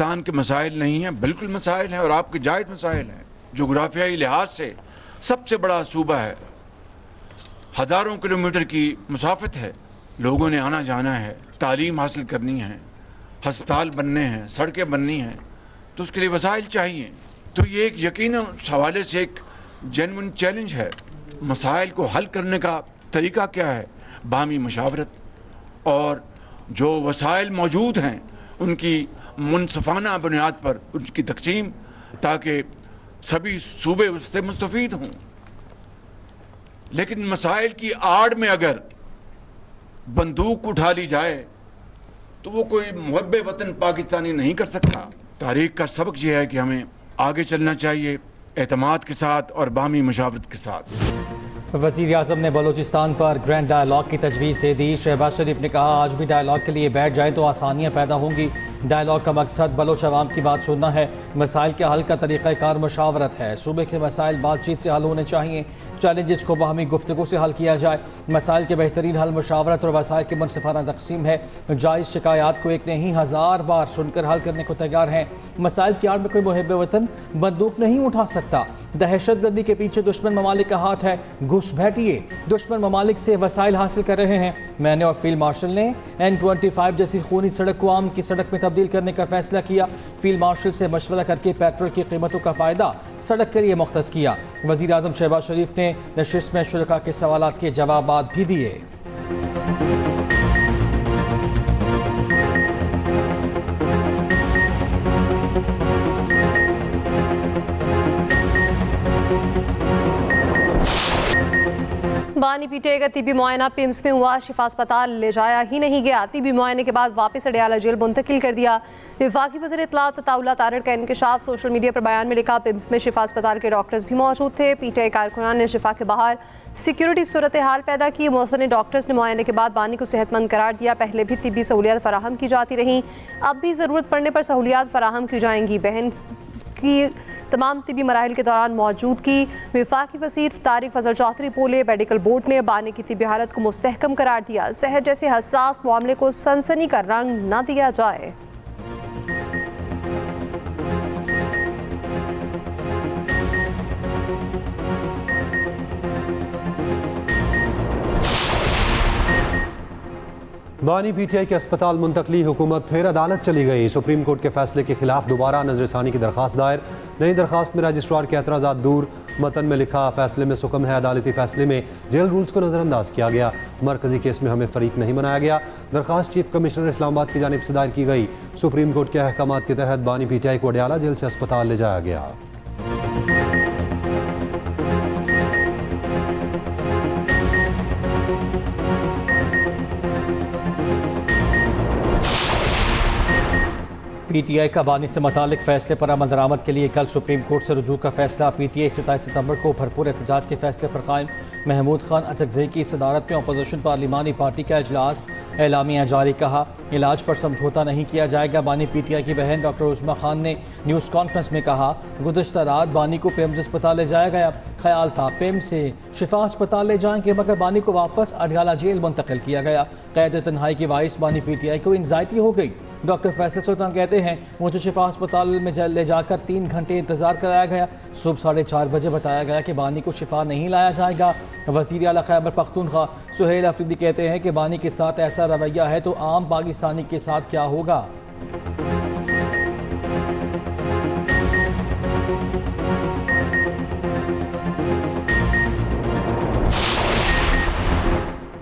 बलूचिस्तान के मसाइल नहीं हैं, बिल्कुल मसाइल हैं और आपके जायज़ मसाइल हैं। जोग्राफियाई लिहाज से सबसे बड़ा सूबा है, हज़ारों किलोमीटर की मुसाफत है, लोगों ने आना जाना है, तालीम हासिल करनी है, हस्पताल बनने हैं, सड़कें बननी हैं, तो उसके लिए वसाइल चाहिए। तो ये एक यकीन उस हवाले से एक जेन्युइन चैलेंज है। मसाइल को हल करने का तरीका क्या है? बामी मशावरत और जो वसाइल मौजूद हैं उनकी मुनसफ़ाना बुनियाद पर उनकी तकसीम, ताकि सभी सूबे उससे मुस्तफ़ीद हों। लेकिन मसाइल की आड़ में अगर बंदूक उठा ली जाए तो वो कोई मुहब्बे वतन पाकिस्तानी नहीं कर सकता। तारीख़ का सबक यह है कि हमें आगे चलना चाहिए एतमाद के साथ और बामी मशावरत के साथ। वज़ीर आज़म ने बलूचिस्तान पर ग्रैंड डायलॉग की तजवीज़ दे दी। शहबाज शरीफ ने कहा, आज भी डायलॉग के लिए बैठ जाए तो आसानियाँ पैदा होंगी। डायलॉग का मकसद बलोच अवाम की बात सुनना है। मसाइल के हल का तरीक़ाकार मशावरत है। सूबे के मसाइल बातचीत से हल होने चाहिए। चैलेंजेस को बाहमी गुफ्तगू से हल किया जाए। मसाइल के बेहतरीन हल मशावरत और वसाइल की मुनसिफाना तकसीम है। जायज़ शिकायत को एक नहीं 1000 बार सुनकर हल करने को तैयार हैं। मसाइल की आड़ में कोई मुहिब वतन बंदूक नहीं उठा सकता। दहशतगर्दी के पीछे दुश्मन ममालिक का हाथ है। घुसपैठिए दुश्मन ममालिक से वसाइल हासिल कर रहे हैं। मैंने और फील्ड मार्शल ने N25 जैसी खूनी सड़क को आम की सड़क में तब्दील करने का फैसला किया। फील्ड मार्शल से मशवरा करके पेट्रोल की कीमतों का फ़ायदा सड़क के लिए मुख्तस किया। वज़ीर आज़म शहबाज शरीफ ने नशिस्त में शुरका के सवालात के जवाब भी दिए। बानी पीटीआई का तिबी मुआयना पिम्स में हुआ, शिफा अस्पताल ले जाया ही नहीं गया। तिबी मुआयने के बाद वापस अडयाला जेल मुंतकिल कर दिया। वफाकी वज़ीर इत्तलात अताउल्लाह तारड़ का इंकशाफ। सोशल मीडिया पर बयान में लिखा, पिम्स में शिफा अस्पताल के डॉक्टर्स भी मौजूद थे। पीटीआई कारकुनान ने शिफा के बाहर सिक्योरिटी सूरत हाल पैदा की। मौसम डॉक्टर्स ने मुआयने के बाद बानी को सेहतमंद करार दिया। पहले भी तिबी सहूलियात फराहम की जाती रहीं, अब भी ज़रूरत पड़ने पर सहूलियात फराहम की जाएंगी। बहन की तमाम तिबी मराहिल के दौरान मौजूदगी। वफाकी वज़ीर तारिक फजल चौधरी बोले, मेडिकल बोर्ड ने बानी की तिबी हालत को मुस्तहकम करार दिया। सेहत जैसे हसास मामले को सनसनी का रंग न दिया जाए। बानी पीटीआई के अस्पताल मुंतकली, हुकूमत फिर अदालत चली गई। सुप्रीम कोर्ट के फैसले के खिलाफ दोबारा नजरसानी की दरखास्त दायर। नई दरखास्त में रजिस्ट्रार के एतराज़ात दूर। मतन में लिखा, फैसले में सुकम है, अदालती फैसले में जेल रूल्स को नज़रअंदाज किया गया। मरकजी केस में हमें फरीक नहीं बनाया गया। दरखास्त चीफ कमिश्नर इस्लामाबाद की जानिब से दायर की गई। सुप्रीम कोर्ट के अहकामात के तहत बानी पीटीआई को अडयाला जेल से अस्पताल ले जाया गया। पीटीआई का बानी से मुतालिक फैसले पर अमल दरामद के लिए कल सुप्रीम कोर्ट से रुजू का फैसला। पीटीआई 27 सितंबर को भरपूर एहतजाज के फैसले पर कायम। महमूद खान अचकज़ई की सदारत में अपोजिशन पार्लिमानी पार्टी का इजलास। एलामिया जारी, कहा इलाज पर समझौता नहीं किया जाएगा। बानी पीटीआई की बहन डॉक्टर उस्मा खान ने न्यूज़ कॉन्फ्रेंस में कहा, गुज़श्ता रात बानी को पेम्स अस्पताल ले जाया गया। ख्याल था पेम्स से शिफा अस्पताल ले जाएंगे, मगर बानी को वापस अडयाला जेल मुंतकिल किया गया। कैद तन्हाई की बाइस बानी पीटीआई को एंजाइटी हो गई। डॉक्टर फैसल सुल्तान कहते हैं, मुझे शिफा अस्पताल में ले जाकर 3 घंटे इंतजार कराया गया। सुबह 4:30 बजे बताया गया कि बानी को शिफा नहीं लाया जाएगा। वज़ीर आला खैबर पख्तूनख्वा सुहेल अफरीदी कहते हैं कि बानी के साथ ऐसा रवैया है तो आम पाकिस्तानी के साथ क्या होगा।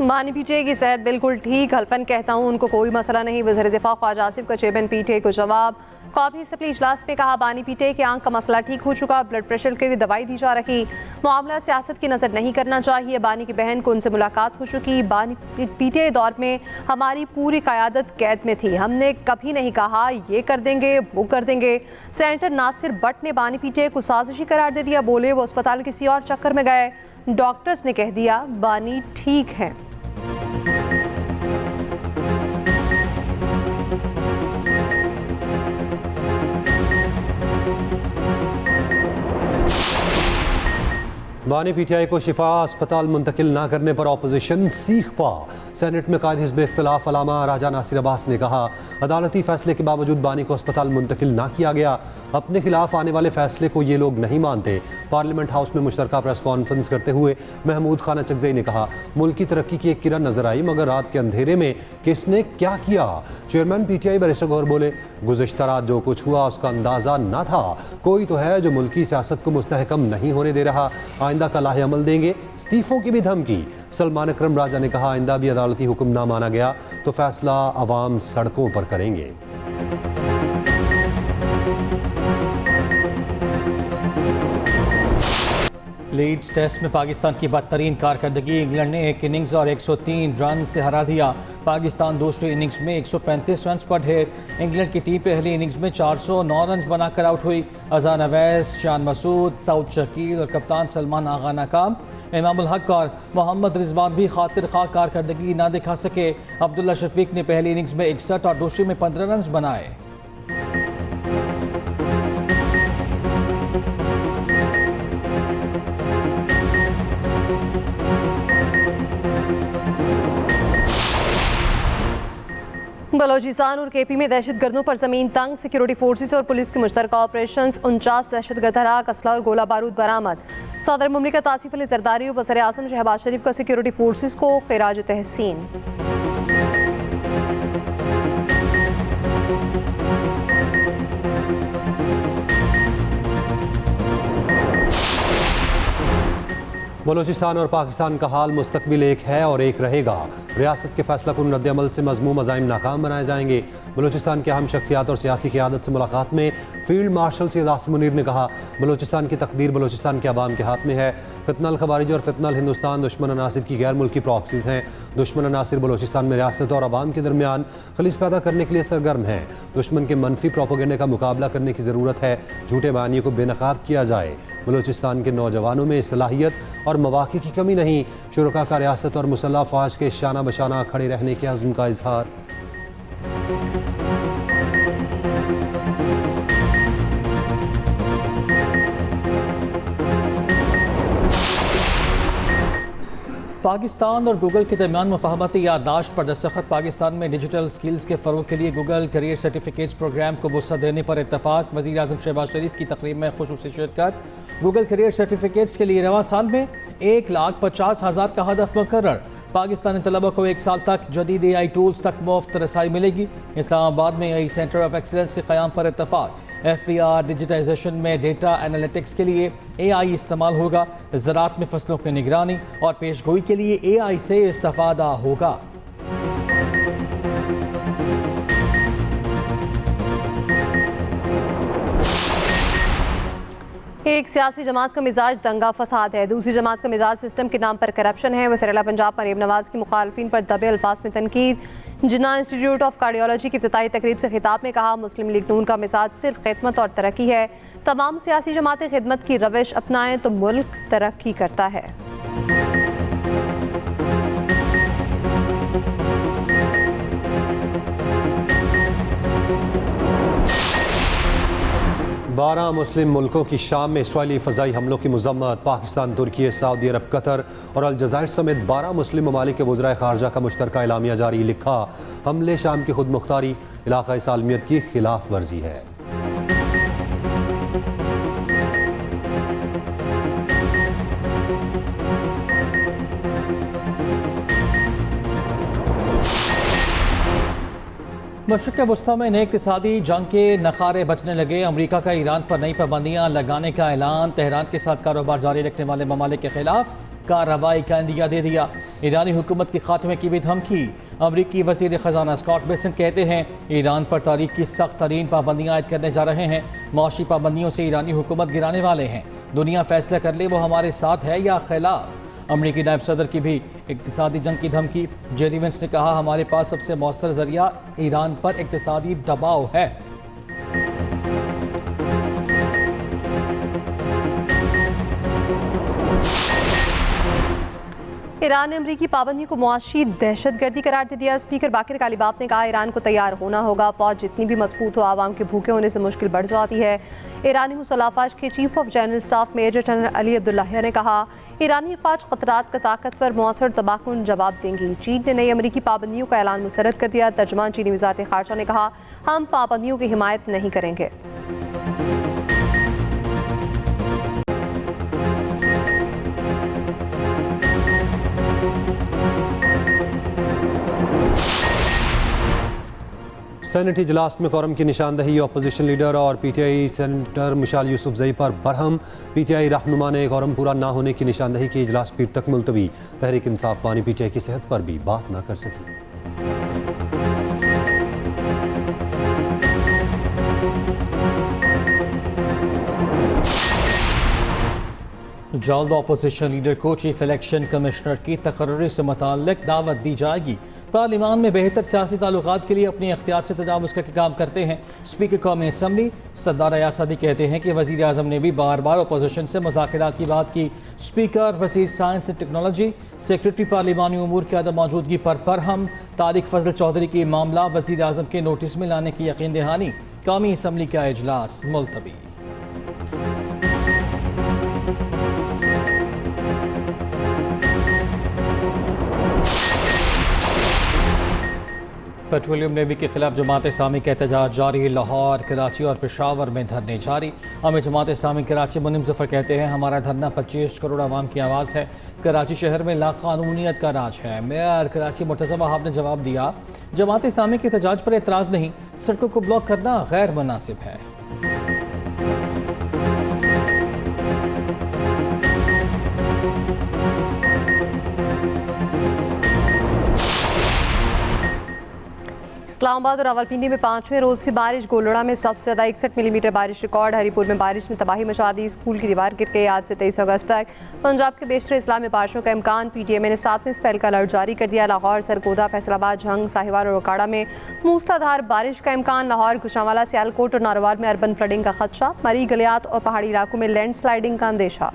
बानी पीटीआई की सेहत बिल्कुल ठीक, हल्फन कहता हूँ उनको कोई मसला नहीं। वज़ीर दिफा ख्वाजा आसिफ का चेयरमैन पीटीआई को जवाब। कौमी असम्बली इजलास में कहा, बानी पीटीआई की आंख का मसला ठीक हो चुका, ब्लड प्रेशर के लिए दवाई दी जा रही। मामला सियासत की नज़र नहीं करना चाहिए। बानी की बहन को उनसे मुलाकात हो चुकी। बानी पीटीआई दौर में हमारी पूरी क़यादत कैद में थी, हमने कभी नहीं कहा ये कर देंगे वो कर देंगे। सेनेटर नासिर बट ने बानी पीटीआई को साजिशी करार दे दिया। बोले वो अस्पताल किसी और चक्कर में गए, डॉक्टर्स ने कह दिया बानी ठीक है। बानी पीटीआई को शिफा अस्पताल मुंतकिल ना करने पर अपोजिशन सीख पा। सेनेट में कायद हिज़्ब इख्तिलाफ अलामा राजा नासिर अब्बास ने कहा, अदालती फैसले के बावजूद बानी को अस्पताल मुंतकिल ना किया गया। अपने खिलाफ आने वाले फैसले को ये लोग नहीं मानते। पार्लियामेंट हाउस में मुश्तरका प्रेस कॉन्फ्रेंस करते हुए महमूद खान अचकज़ई ने कहा, मुल्क की तरक्की की एक किरण नजर आई, मगर रात के अंधेरे में किसने क्या किया। चेयरमैन पीटीआई बैरिस्टर गौहर बोले, गुज़िश्ता रात जो कुछ हुआ उसका अंदाजा न था। कोई तो है जो मुल्की सियासत को मुस्तहकम नहीं होने दे रहा। आइंदा का लाहे अमल देंगे। इस्तीफों की भी धमकी। सलमान अकरम राजा ने कहा, आइंदा भी अदालती हुक्म ना माना गया तो फैसला अवाम सड़कों पर करेंगे। लीड्स टेस्ट में पाकिस्तान की बदतरीन कारकर्दगी। इंग्लैंड ने एक इनिंग्स और 103 रन से हरा दिया। पाकिस्तान दूसरी इनिंग्स में 135 रन पर ढेर। इंग्लैंड की टीम पहली इनिंग्स में 409 रन बनाकर आउट हुई। अजान अवैस, शान मसूद, सऊद शकील और कप्तान सलमान आगा नाकाम। इमामुल हक और मोहम्मद रिजवान भी खातिर खा कारकर्दगी ना दिखा सके। अब्दुल्ला शफीक ने पहली इनिंग्स में 61 और दूसरी में 15 रन बनाए। बलोचिस्तान और केपी में दहशतगर्दों पर जमीन तंग। सिक्योरिटी फोर्सेस और पुलिस के मुश्तरका ऑपरेशंस। 49 दहशतगर्द हलाक, असला और गोला बारूद बरामद। सदर मुमलिकत आसिफ अली जरदारी और वज़ीर आज़म शहबाज शरीफ का सिक्योरिटी फोर्सेस को खिराज तहसीन। बलूचिस्तान और पाकिस्तान का हाल मुस्तकबिल एक है और एक रहेगा। रियासत के फैसला कुन रद्द-ए-अमल से मज़मूम अज़ाइम नाकाम बनाए जाएंगे। बलूचिस्तान के अहम शख्सियात और सियासी क़यादत से मुलाकात में फील्ड मार्शल सैयद आसिम मुनीर ने कहा, बलूचिस्तान की तकदीर बलूचिस्तान के अवाम के हाथ में है। फितनल खवारिज और फितनल हिंदुस्तान दुश्मन अनासिर की गैर मुल्की प्रॉक्सीज हैं। दुश्मन अनासिर बलूचिस्तान में रियासत और अवाम के दरमियान खलीज पैदा करने के लिए सरगर्म हैं। दुश्मन के मनफी प्रोपोगेंडे का मुकाबला करने की ज़रूरत है। झूठे बयानियों को बेनकाब किया जाए। बलूचिस्तान के नौजवानों में सलाहियत और मौक़े की कमी नहीं। शुरका का रियासत और मुसल्लह फ़ौज के शाना बशाना खड़े रहने के अज़्म का इजहार। पाकिस्तान और गूगल के दरमियान मुफाहमती याददाश्त पर दस्तखत। पाकिस्तान में डिजिटल स्किल्स के फ़रोग़ के लिए गूगल करियर सर्टिफिकेट्स प्रोग्राम को वुसअत देने पर इत्तफाक। वज़ीर आज़म शहबाज शरीफ की तकरीब में ख़ुसूसी शिरकत। गूगल करियर सर्टिफिकेट्स के लिए रवां साल में 1,50,000 का हदफ मुकर्रर। पाकिस्तानी तलबा को 1 साल तक जदीद AI टूल्स तक मुफ्त रसाई मिलेगी। इस्लामाबाद में AI सेंटर ऑफ एक्सीलेंस के क़याम पर इत्तफाक। FPR डिजिटाइजेशन में डेटा एनालिटिक्स के लिए AI इस्तेमाल होगा। ज़राअत में फसलों की निगरानी और पेशगोई के लिए AI से इस्तेफादा होगा। एक सियासी जमात का मिजाज दंगा फसाद है, दूसरी जमात का मिजाज सिस्टम के नाम पर करप्शन है। वज़ीर पंजाब मरीम नवाज़ की मुखालफिन पर दबे अल्फाज में तनकीद। जिन्ना इंस्टीट्यूट ऑफ कार्डियोलॉजी की इफ्तिताई तकरीब से खिताब में कहा, मुस्लिम लीग नून का मिजाज सिर्फ खिदमत और तरक्की है। तमाम सियासी जमातें खिदमत की रविश अपनाएं तो मुल्क तरक्की करता है। 12 मुस्लिम मुल्कों की शाम में इसराइली फ़ज़ाई हमलों की मज़म्मत। पाकिस्तान, तुर्की, सऊदी अरब, कतर और अलजज़ायर समेत 12 मुस्लिम ममालिक के वज़राए ख़ारजा का मुश्तरका एलामिया जारी। लिखा, हमले शाम की खुद मुख्तारी इलाक़ाई सालमियत की खिलाफ वर्जी है। मशरिक़ वस्ता में नए इक़्तिसादी जंग के नकारे बचने लगे। अमरीका का ईरान पर नई पाबंदियाँ लगाने का ऐलान। तेहरान के साथ कारोबार जारी रखने वाले ममालिक के खिलाफ कार्रवाई का इंदिया दे दिया। ईरानी हुकूमत के खात्मे की भी धमकी। अमरीकी वज़ीर ख़जाना स्कॉट बेसेंट कहते हैं, ईरान पर तारीख की सख्त तरीन पाबंदियाँ आयद करने जा रहे हैं। मौशी पाबंदियों से ईरानी हुकूमत गिराने वाले हैं। दुनिया फैसला कर ले वो हमारे साथ है या खिलाफ। अमरीकी नायब सदर की भी इक़्तिसादी जंग की धमकी। जेरी वेंस ने कहा, हमारे पास सबसे मौसर जरिया ईरान पर इक़्तिसादी दबाव है। ईरान ने अमरीकी पाबंदी को मुआशी दहशतगर्दी करार दे दिया। स्पीकर बाकिर कालीबाफ ने कहा ईरान को तैयार होना होगा, फौज जितनी भी मजबूत हो आवाम के भूखे होने से मुश्किल बढ़ जाती है। ईरानी मुसल्लह अफवाज के chief of general staff major general Ali Abdollahi ने कहा ईरानी अफवाज खतरात का ताकतवर मौसर तबाहकुन जवाब देंगी। चीन ने नई अमरीकी पाबंदियों का ऐलान मुस्तरद कर दिया। तर्जमान चीनी वज़ारत खारजा ने कहा हम पाबंदियों की हिमायत नहीं करेंगे। सेनेट इजलास में कोरम की निशानदही अपोजिशन लीडर और पीटीआई सेनेटर मिशाल यूसुफजई पर बरहम। पीटीआई रहनुमा ने कोरम पूरा ना होने की निशानदही की, इजलास पीर तक मुलतवी। तहरीक इंसाफ पानी पीटीआई की सेहत पर भी बात ना कर सकी। जल्द अपोजिशन लीडर को चीफ इलेक्शन कमिश्नर की तकर्री से मुताल्लिक दावत दी जाएगी। पार्लिमान में बेहतर सियासी ताल्लुकात के लिए अपने इख्तियार से तजावुज़ करके काम करते हैं। स्पीकर कौमी असम्बली सद्दार यासदी कहते हैं कि वज़ीर आज़म ने भी बार बार अपोजिशन से मुज़ाकरात की बात की। स्पीकर वज़ीर साइंस एंड टेक्नोलॉजी सेक्रेटरी पार्लिमानी उमूर की अदम मौजूदगी पर बरहम। तारिक फजल चौधरी की मामला वज़ीर आज़म के नोटिस में लाने की यकीन दहानी। कौमी असम्बली का इजलास मुलतवी। पेट्रोलियम नेवी के खिलाफ जमात इस्लामी का एहतजाज जारी। लाहौर, कराची और पेशावर में धरने जारी। हमें जमात इस्लामी कराची मुनीम जफर कहते हैं हमारा धरना 25 करोड़ आवाम की आवाज़ है। कराची शहर में लाक़ानूनियत का राज है। मेयर कराची मुर्तज़ा वहाब ने जवाब दिया जमात इस्लामी के एहतजाज पर एतराज़ नहीं, सड़कों को ब्लॉक करना गैर मुनासिब है। इस्लामाबाद और रावलपिंडी में 5वें रोज़ भी बारिश। गोलड़ा में सबसे ज़्यादा 61 मिलीमीटर बारिश रिकॉर्ड। हरीपुर में बारिश ने तबाही मचा दी। स्कूल की दीवार गिर गई। आज से 23 अगस्त तक पंजाब के बेशतर इस्लाम में बारिशों का इम्कान। पीटीएमए ने 7वें स्पेल का अलर्ट जारी कर दिया। लाहौर, सरगोदा, फैसलाबाद, झंग, साहिवाल और ओकाड़ा में मूसलाधार बारिश का इम्कान। लाहौर, गुजरांवाला, सियालकोट और नारोवाल में अर्बन फ्लडिंग का खदशा। मरी, गलियात और पहाड़ी इलाकों में लैंड स्लाइडिंग का अंदेशा।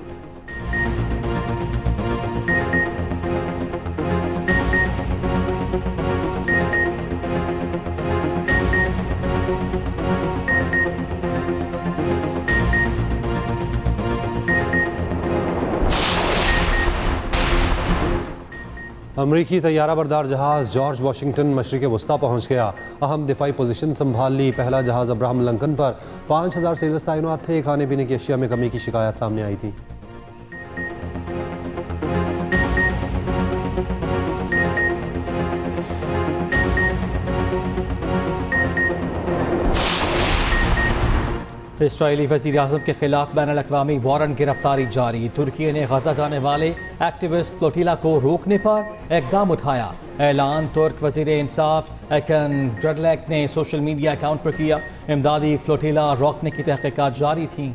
अमरीकी तैयारा बरदार जहाज़ जॉर्ज वाशिंगटन मशरिक़ वस्ता पहुँच गया। अहम दिफाई पोजीशन संभाल ली। पहला जहाज़ अब्राहम लिंकन पर 5000 सेलर्स तैनात थे। खाने पीने की अशिया में कमी की शिकायत सामने आई थी। इसराइली वज़ीर आज़म के खिलाफ बैनुल अक़वामी वारंट गिरफ्तारी जारी। तुर्की ने गजा जाने वाले एक्टिविस्ट फ्लोटिला को रोकने पर इक़दाम उठाया। ऐलान तुर्क वज़ीर इंसाफ एकन ड्रडलैक ने सोशल मीडिया अकाउंट पर किया। इमदादी फ्लोटिला रोकने की तहक़ीक़ात जारी थी।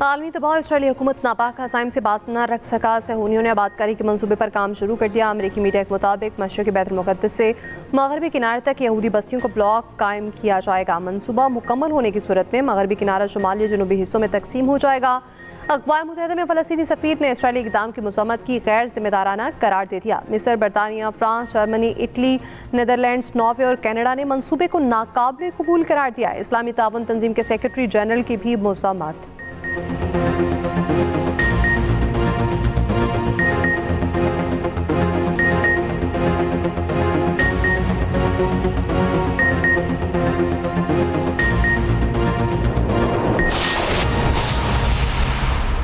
आलमी तबाह इसराइली हुकूमत नापाक अज़ाइम से बात न रख सका। सहूनियों ने आबादकारी के मंसूबे पर काम शुरू कर दिया। अमरीकी मीडिया के मुताबिक मशरिक़ी बैतुल मुक़द्दस से मगरबी किनारे तक यहूदी बस्तियों को ब्लॉक कायम किया जाएगा। मंसूबा मुकम्मल होने की सूरत में मगरबी किनारा शुमाली जनूबी हिस्सों में तकसीम हो जाएगा। अक़वाम मुत्तहिदा में फ़लस्तीनी सफ़ीर ने इसराइली इक़दाम की मज़म्मत की गैर जिम्मेदाराना करार दे दिया। मिस्र, बरतानिया, France, Germany, Italy, Netherlands, Norway और कनाडा ने मंसूबे को नाकाबिल कबूल करार दिया। इस्लामी ताउन तंजीम के सेक्रेटरी जनरल की भी मज़म्मत।